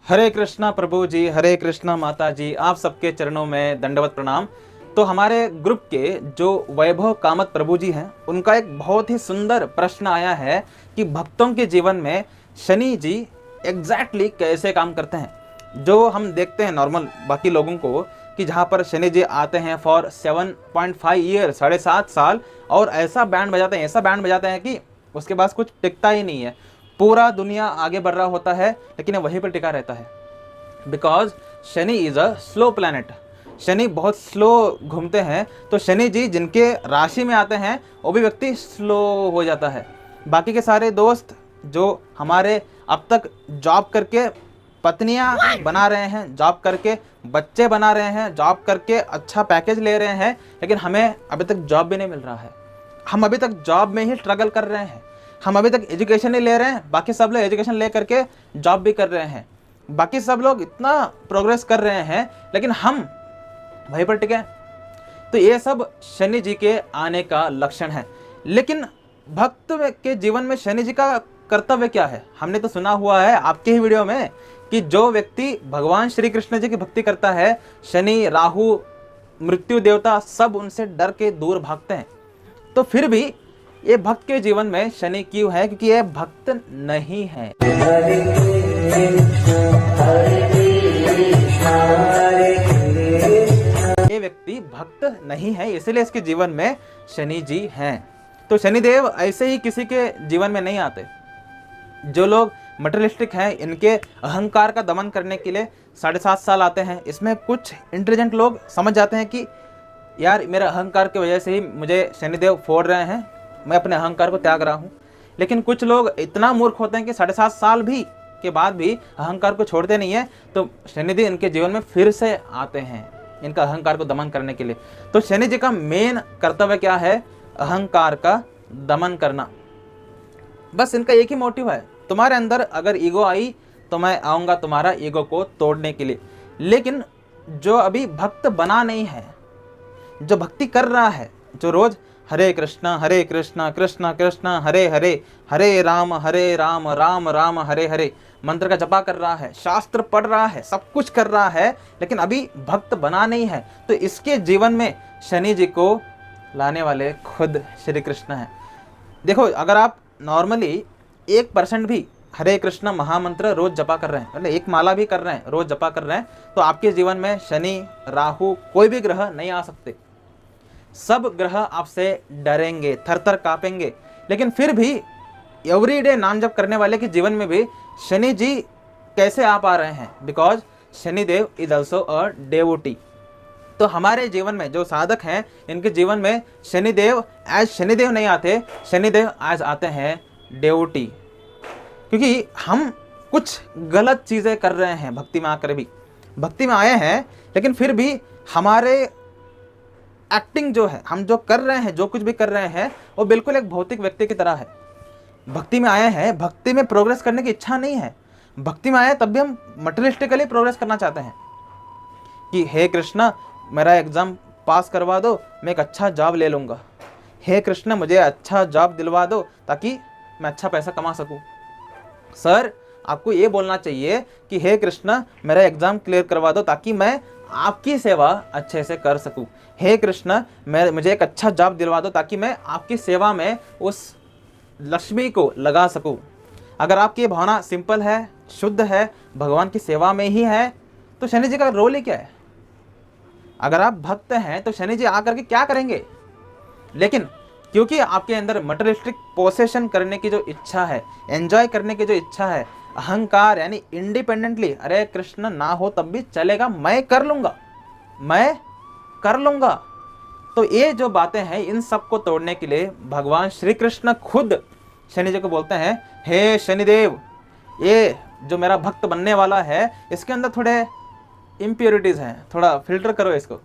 हरे कृष्णा प्रभु जी, हरे कृष्णा माता जी, आप सबके चरणों में दंडवत प्रणाम। तो हमारे ग्रुप के जो वैभव कामत प्रभु जी हैं, उनका एक बहुत ही सुंदर प्रश्न आया है कि भक्तों के जीवन में शनि जी एग्जैक्टली कैसे काम करते हैं। जो हम देखते हैं नॉर्मल बाकी लोगों को कि जहाँ पर शनि जी आते हैं फॉर 7.5 ईयर, 7.5 साल, और ऐसा बैंड बजाते हैं कि उसके पास कुछ टिकता ही नहीं है। पूरा दुनिया आगे बढ़ रहा होता है लेकिन वहीं पर टिका रहता है, because Shani is a slow planet. Shani बहुत स्लो घूमते हैं। तो शनि जी जिनके राशि में आते हैं वो भी व्यक्ति स्लो हो जाता है। बाकी के सारे दोस्त जो हमारे अब तक जॉब करके पत्नियां बना रहे हैं, जॉब करके बच्चे बना रहे हैं, जॉब करके अच्छा पैकेज ले रहे हैं, लेकिन हमें अभी तक जॉब भी नहीं मिल रहा है। हम अभी तक जॉब में ही स्ट्रगल कर रहे हैं। हम अभी तक एजुकेशन नहीं ले रहे हैं, बाकी सब लोग एजुकेशन ले करके जॉब भी कर रहे हैं। बाकी सब लोग इतना प्रोग्रेस कर रहे हैं लेकिन हम वहीं पर टिके। तो ये सब शनि जी के आने का लक्षण है। लेकिन भक्त के जीवन में शनि जी का कर्तव्य क्या है? हमने तो सुना हुआ है आपके ही वीडियो में कि जो व्यक्ति भगवान श्री कृष्ण जी की भक्ति करता है, शनि, राहु, मृत्यु देवता सब उनसे डर के दूर भागते हैं। तो फिर भी ये भक्त के जीवन में शनि क्यों है? क्योंकि ये भक्त नहीं है। ये व्यक्ति भक्त नहीं है, इसलिए इसके जीवन में शनि जी हैं। तो शनिदेव ऐसे ही किसी के जीवन में नहीं आते। जो लोग मटेरियलिस्टिक हैं, इनके अहंकार का दमन करने के लिए 7.5 साल आते हैं। इसमें कुछ इंटेलिजेंट लोग समझ जाते हैं कि यार मेरे अहंकार की वजह से ही मुझे शनिदेव फोड़ रहे हैं, मैं अपने अहंकार को त्याग रहा हूँ। लेकिन कुछ लोग इतना मूर्ख होते हैं कि 7.5 साल भी के बाद भी अहंकार को छोड़ते नहीं है। तो शनिदेव इनके जीवन में फिर से आते हैं इनका अहंकार को दमन करने के लिए। तो शनि जी का मेन कर्तव्य क्या है? अहंकार का दमन करना। बस इनका एक ही मोटिव है, तुम्हारे अंदर अगर ईगो आई तो मैं आऊँगा तुम्हारा ईगो को तोड़ने के लिए। लेकिन जो अभी भक्त बना नहीं है, जो भक्ति कर रहा है, जो रोज हरे कृष्णा कृष्णा कृष्णा हरे हरे, हरे राम राम राम हरे हरे मंत्र का जपा कर रहा है, शास्त्र पढ़ रहा है, सब कुछ कर रहा है, लेकिन अभी भक्त बना नहीं है, तो इसके जीवन में शनि जी को लाने वाले खुद श्री कृष्ण हैं। देखो, अगर आप नॉर्मली 1% भी हरे कृष्ण महामंत्र रोज जपा कर रहे हैं, मतलब एक माला भी कर रहे हैं, रोज जपा कर रहे हैं, तो आपके जीवन में शनि, राहु, कोई भी ग्रह नहीं आ सकते। सब ग्रह आपसे डरेंगे, थर थर कांपेंगे। लेकिन फिर भी एवरीडे नाम जप करने वाले के जीवन में भी शनि जी कैसे आ पा रहे हैं? Because Shanidev is also a devotee. तो हमारे जीवन में जो साधक हैं, इनके जीवन में शनिदेव एज शनिदेव नहीं आते, शनिदेव आज आते हैं डेवोटी। क्योंकि हम कुछ गलत चीज़ें कर रहे हैं भक्ति में आकर भी। भक्ति में आए हैं लेकिन फिर भी हमारे एक्टिंग जो है, हम जो कर रहे हैं, जो कुछ भी कर रहे हैं, वो बिल्कुल एक भौतिक व्यक्ति की तरह है। भक्ति में आए हैं, भक्ति में प्रोग्रेस करने की इच्छा नहीं है। भक्ति में आए तब भी हम मटेरियलिस्टिकली प्रोग्रेस करना चाहते हैं कि हे कृष्णा मेरा एग्ज़ाम पास करवा दो, मैं एक अच्छा जॉब ले लूँगा। हे कृष्ण मुझे अच्छा जॉब दिलवा दो ताकि मैं अच्छा पैसा कमा सकूँ। सर, आपको ये बोलना चाहिए कि हे कृष्ण मेरा एग्ज़ाम क्लियर करवा दो ताकि मैं आपकी सेवा अच्छे से कर सकूं। हे कृष्ण मुझे एक अच्छा जॉब दिलवा दो ताकि मैं आपकी सेवा में उस लक्ष्मी को लगा सकूं। अगर आपकी ये भावना सिंपल है, शुद्ध है, भगवान की सेवा में ही है, तो शनि जी का रोल ही क्या है? अगर आप भक्त हैं तो शनि जी आकर के क्या करेंगे? लेकिन क्योंकि आपके अंदर मटेरियलिस्टिक पोसेशन करने की जो इच्छा है, एंजॉय करने की जो इच्छा है, अहंकार यानी इंडिपेंडेंटली, अरे कृष्ण ना हो तब भी चलेगा, मैं कर लूँगा। तो ये जो बातें हैं, इन सब को तोड़ने के लिए भगवान श्री कृष्ण खुद शनि जी को बोलते हैं, हे शनिदेव, ये जो मेरा भक्त बनने वाला है इसके अंदर थोड़े इम्प्योरिटीज़ हैं, थोड़ा फिल्टर करो इसको।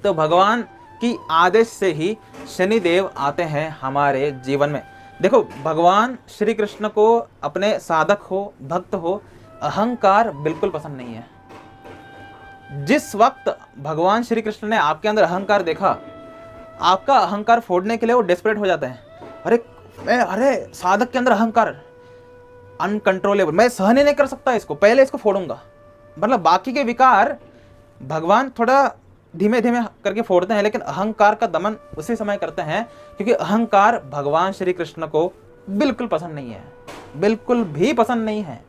तो भगवान की आदेश से ही शनिदेव आते हैं हमारे जीवन में। देखो, भगवान श्री कृष्ण को अपने साधक हो, भक्त हो, अहंकार बिल्कुल पसंद नहीं है। जिस वक्त भगवान श्री कृष्ण ने आपके अंदर अहंकार देखा, आपका अहंकार फोड़ने के लिए वो डेस्परेट हो जाते हैं। अरे साधक के अंदर अहंकार, अनकंट्रोलेबल, मैं सहन ही नहीं कर सकता इसको, पहले इसको फोड़ूंगा। मतलब बाकी के विकार भगवान थोड़ा धीमे धीमे करके फोड़ते हैं, लेकिन अहंकार का दमन उसी समय करते हैं, क्योंकि अहंकार भगवान श्री कृष्ण को बिल्कुल पसंद नहीं है, बिल्कुल भी पसंद नहीं है।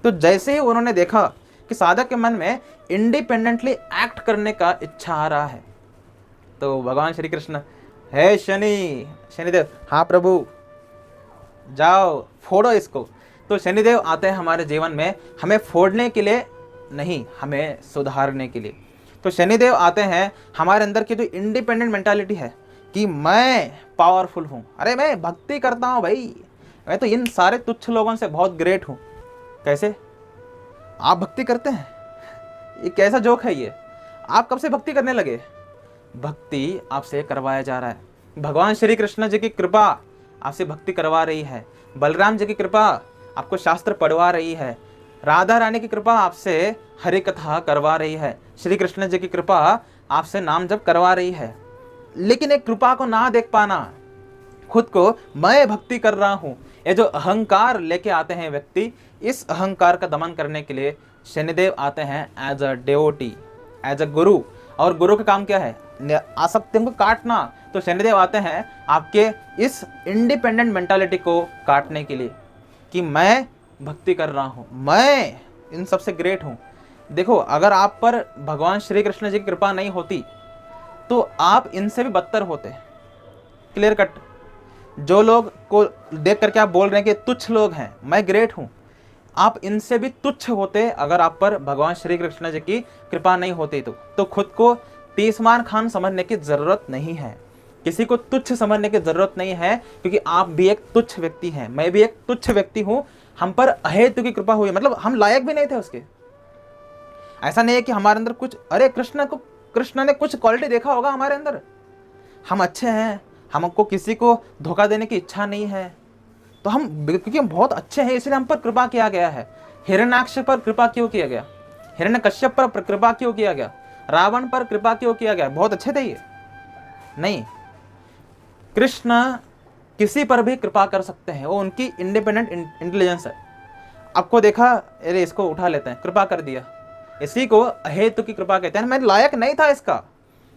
तो जैसे ही उन्होंने देखा कि साधक के मन में इंडिपेंडेंटली एक्ट करने का इच्छा आ रहा है, तो भगवान श्री कृष्ण, हे शनिदेव, हाँ प्रभु जाओ फोड़ो इसको। तो शनिदेव आते हैं हमारे जीवन में, हमें फोड़ने के लिए नहीं, हमें सुधारने के लिए। तो शनिदेव आते हैं हमारे अंदर की जो इंडिपेंडेंट मेंटालिटी है कि मैं पावरफुल हूँ, अरे मैं भक्ति करता हूँ भाई, मैं तो इन सारे तुच्छ लोगों से बहुत ग्रेट हूँ। कैसे आप भक्ति करते हैं? ये कैसा जोक है ये? आप कब से भक्ति करने लगे? भक्ति आपसे करवाया जा रहा है। भगवान श्री कृष्ण जी की कृपा आपसे भक्ति करवा रही है, बलराम जी की कृपा आपको शास्त्र पढ़वा रही है, राधा रानी की कृपा आपसे हरि कथा करवा रही है, श्री कृष्ण जी की कृपा आपसे नाम जप करवा रही है। लेकिन एक कृपा को ना देख पाना, खुद को मैं भक्ति कर रहा हूँ, ये जो अहंकार लेके आते हैं व्यक्ति, इस अहंकार का दमन करने के लिए शनिदेव आते हैं as a devotee, as a guru. और गुरु का काम क्या है? आसक्तियों को काटना। तो शनिदेव आते हैं आपके इस इंडिपेंडेंट मेंटालिटी को काटने के लिए कि मैं भक्ति कर रहा हूँ, मैं इन सबसे ग्रेट हूँ। देखो, अगर आप पर भगवान श्री कृष्ण जी की कृपा नहीं होती तो आप इनसे भी बदतर होते। Clear cut. जो लोग को देख करके आप बोल रहे हैं कि तुच्छ लोग हैं, मैं ग्रेट हूँ, आप इनसे भी तुच्छ होते अगर आप पर भगवान श्री कृष्ण जी की कृपा नहीं होती। तो खुद को तीसमान खान समझने की जरूरत नहीं है, किसी को तुच्छ समझने की जरूरत नहीं है, क्योंकि आप भी एक तुच्छ व्यक्ति हैं, मैं भी एक तुच्छ व्यक्ति हूँ। हम पर अहेतु की कृपा हुई, मतलब हम लायक भी नहीं थे उसके। ऐसा नहीं है कि हमारे अंदर कुछ, अरे कृष्ण ने कुछ क्वालिटी देखा होगा हमारे अंदर, हम अच्छे हैं, हमको किसी को धोखा देने की इच्छा नहीं है, तो हम क्योंकि हम बहुत अच्छे हैं इसलिए हम पर कृपा किया गया है। हिरण्याक्ष पर कृपा क्यों किया गया? हिरण्यकश्यप पर कृपा क्यों किया गया? रावण पर कृपा क्यों किया गया? बहुत अच्छे थे ये? नहीं, कृष्ण किसी पर भी कृपा कर सकते हैं, वो उनकी इंडिपेंडेंट इंटेलिजेंस है। आपको देखा, अरे इसको उठा लेते हैं, कृपा कर दिया, इसी को अहेतु की कृपा कहते हैं। मैं लायक नहीं था इसका,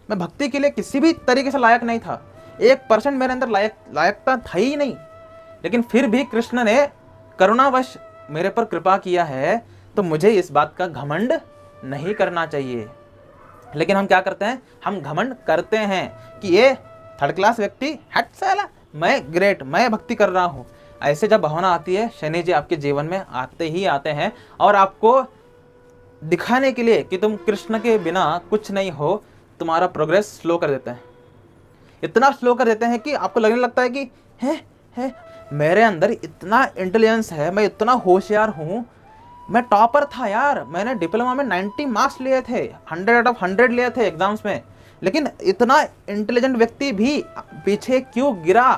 मैं भक्ति के लिए किसी भी तरीके से लायक नहीं था, 1% मेरे अंदर लायकता था ही नहीं, लेकिन फिर भी कृष्ण ने करुणावश मेरे पर कृपा किया है, तो मुझे इस बात का घमंड नहीं करना चाहिए। लेकिन हम क्या करते हैं? हम घमंड करते हैं कि ये थर्ड क्लास व्यक्ति, हट साला, मैं ग्रेट, मैं भक्ति कर रहा हूँ। ऐसे जब भावना आती है, शनि जी आपके जीवन में आते ही आते हैं और आपको दिखाने के लिए कि तुम कृष्ण के बिना कुछ नहीं हो, तुम्हारा प्रोग्रेस स्लो कर देते हैं। इतना स्लो कर देते हैं कि आपको लगने लगता है कि है मेरे अंदर इतना इंटेलिजेंस है, मैं इतना होशियार हूँ, मैं टॉपर था यार, मैंने डिप्लोमा में 90 मार्क्स लिए थे, 100 आउट ऑफ 100 लिए थे एग्जाम्स में, लेकिन इतना इंटेलिजेंट व्यक्ति भी पीछे क्यों गिरा?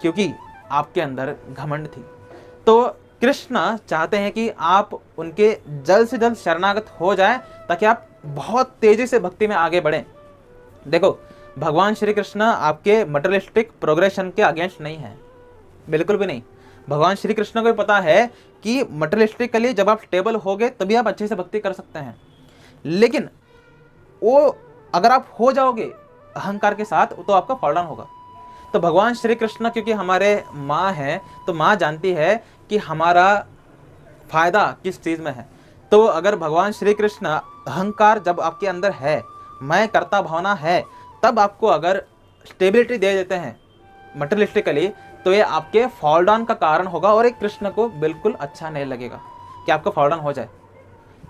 क्योंकि आपके अंदर घमंड थी। तो कृष्ण चाहते हैं कि आप उनके जल्द से जल्द शरणागत हो जाएं, ताकि आप बहुत तेजी से भक्ति में आगे बढ़ें। देखो, भगवान श्री कृष्ण आपके मटेरियलिस्टिक प्रोग्रेशन के अगेंस्ट नहीं है, बिल्कुल भी नहीं। भगवान श्री कृष्ण को भी पता है कि मटेरियलिस्टिकली जब आप स्टेबल होगे तभी आप अच्छे से भक्ति कर सकते हैं, लेकिन वो अगर आप हो जाओगे अहंकार के साथ तो आपका फॉल डाउन होगा। तो भगवान श्री कृष्ण क्योंकि हमारे माँ हैं, तो माँ जानती है कि हमारा फायदा किस चीज़ में है। तो अगर भगवान श्री कृष्ण अहंकार जब आपके अंदर है, मैं कर्ता भावना है, तब आपको अगर स्टेबिलिटी दे देते हैं मटेरियलिस्टिकली, तो ये आपके फॉल डाउन का कारण होगा और एक कृष्ण को बिल्कुल अच्छा नहीं लगेगा कि आपका फॉल डाउन हो जाए।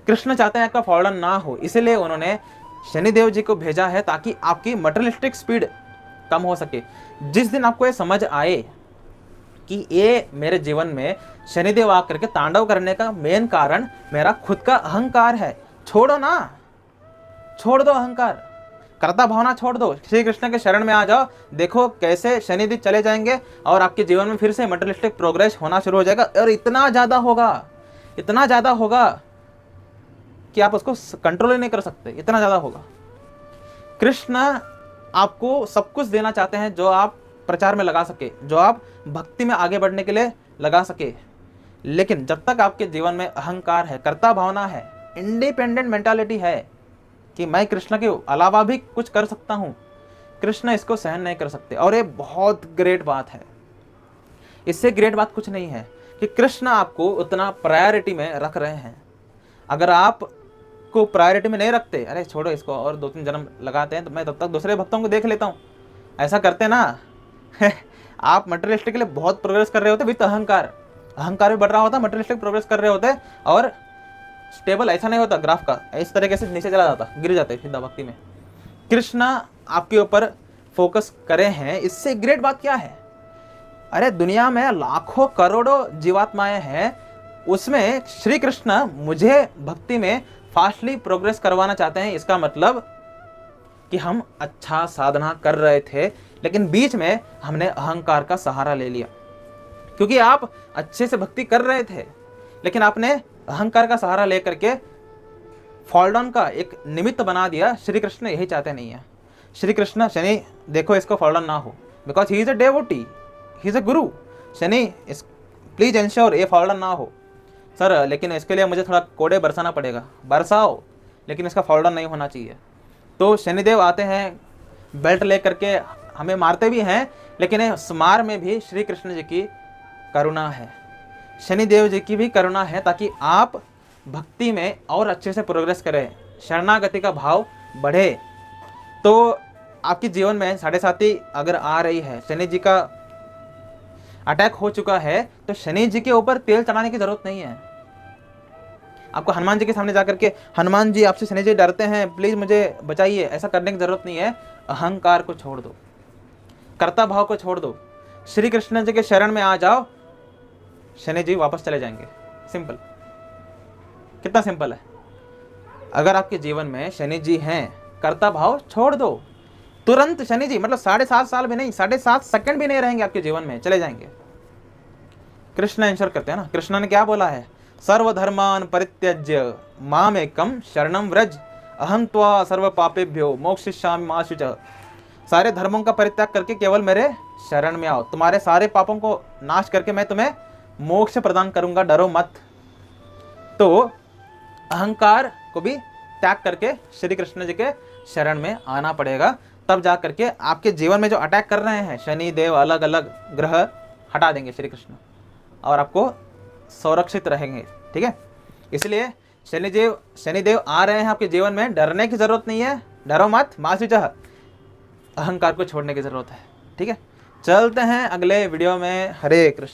कृष्ण चाहते हैं आपका फॉल डाउन ना हो, इसलिए उन्होंने शनिदेव जी को भेजा है ताकि आपकी मटेरियलिस्टिक स्पीड कम हो सके। जिस दिन आपको ये समझ आए कि ये मेरे जीवन में शनिदेव आकर के तांडव करने का मेन कारण मेरा खुद का अहंकार है, छोड़ो ना, छोड़ दो अहंकार, कर्ता भावना छोड़ दो, श्री कृष्ण के शरण में आ जाओ। देखो कैसे शनिदेव चले जाएंगे और आपके जीवन में फिर से मटेरियलिस्टिक प्रोग्रेस होना शुरू हो जाएगा, और इतना ज़्यादा होगा कि आप उसको कंट्रोल ही नहीं कर सकते, इतना ज़्यादा होगा। कृष्ण आपको सब कुछ देना चाहते हैं जो आप प्रचार में लगा सके, जो आप भक्ति में आगे बढ़ने के लिए लगा सके, लेकिन जब तक आपके जीवन में अहंकार है, कर्ता भावना है, इंडिपेंडेंट मेंटालिटी है कि मैं कृष्ण के अलावा भी कुछ कर सकता हूँ, कृष्ण इसको सहन नहीं कर सकते। और ये बहुत ग्रेट बात है, इससे ग्रेट बात कुछ नहीं है कि कृष्ण आपको उतना प्रायोरिटी में रख रहे हैं। अगर आप को प्रायोरिटी में नहीं रखते, अरे छोड़ो इसको और 2-3 जन्म लगाते हैं तो मैं तब तक दूसरे भक्तों को देख लेता हूँ, ऐसा करते ना आप मटेरियलिस्टिक के लिए बहुत प्रोग्रेस कर रहे होते, विद अहंकार भी बढ़ रहा होता, मटेरियलिस्टिक प्रोग्रेस कर रहे होते, और स्टेबल ऐसा नहीं होता ग्राफ का, इस तरीके से नीचे चला जाता, गिर जाते सीधा भक्ति में। कृष्ण आपके ऊपर फोकस करे हैं, इससे ग्रेट बात क्या है? अरे दुनिया में लाखों करोड़ों जीवात्माएं हैं, उसमें श्री कृष्ण मुझे भक्ति में फास्टली प्रोग्रेस करवाना चाहते हैं। इसका मतलब कि हम अच्छा साधना कर रहे थे, लेकिन बीच में हमने अहंकार का सहारा ले लिया। क्योंकि आप अच्छे से भक्ति कर रहे थे, लेकिन आपने अहंकार का सहारा लेकर के फॉल डाउन का एक निमित्त बना दिया। श्री कृष्ण यही चाहते नहीं है। श्री कृष्ण, शनि देखो इसको फॉल डाउन ना हो, because he is a devotee, he is a गुरु। शनि इस प्लीज इंश्योर ये फॉल डाउन ना हो। सर लेकिन इसके लिए मुझे थोड़ा कोड़े बरसाना पड़ेगा, बरसाओ, लेकिन इसका फॉल डाउन नहीं होना चाहिए। तो शनिदेव आते हैं, बेल्ट ले करके हमें मारते भी हैं, लेकिन इस मार में भी श्री कृष्ण जी की करुणा है, शनिदेव जी की भी करुणा है, ताकि आप भक्ति में और अच्छे से प्रोग्रेस करें, शरणागति का भाव बढ़े। तो आपके जीवन में 7.5 अगर आ रही है, शनि जी का अटैक हो चुका है, तो शनि जी के ऊपर तेल चढ़ाने की जरूरत नहीं है। आपको हनुमान जी के सामने जाकर के, हनुमान जी आपसे शनि जी डरते हैं, प्लीज मुझे बचाइए, ऐसा करने की जरूरत नहीं है। अहंकार को छोड़ दो, कर्ता भाव को छोड़ दो, श्री कृष्ण जी के शरण में आ जाओ, शनि जी वापस चले जाएंगे। सिंपल, कितना सिंपल है। अगर आपके जीवन में शनि जी हैं, कर्ता भाव छोड़ दो, तुरंत शनि जी, मतलब 7.5 साल भी नहीं, 7.5 सेकंड भी नहीं रहेंगे आपके जीवन में, चले जाएंगे। कृष्ण इंश्योर करते हैं ना, कृष्ण ने क्या बोला है? सर्वधर्मान परित्यज्य मामेकम शरणम व्रज अहं त्वा सर्व पापेभ्यो मोक्षयिष्यामि मा शुचः। सारे धर्मों का परित्याग करके केवल मेरे शरण में आओ, तुम्हारे सारे पापों को नाश करके मैं तुम्हें मोक्ष प्रदान करूंगा, डरो मत। तो अहंकार को भी त्याग करके श्री कृष्ण जी के शरण में आना पड़ेगा, तब जा करके आपके जीवन में जो अटैक कर रहे हैं शनि देव, अलग अलग ग्रह हटा देंगे श्री कृष्ण, और आपको सुरक्षित रहेंगे। ठीक है, इसलिए शनिदेव आ रहे हैं आपके जीवन में, डरने की जरूरत नहीं है, डरो मत, मासूचः, अहंकार को छोड़ने की जरूरत है। ठीक है, चलते हैं अगले वीडियो में। हरे कृष्ण।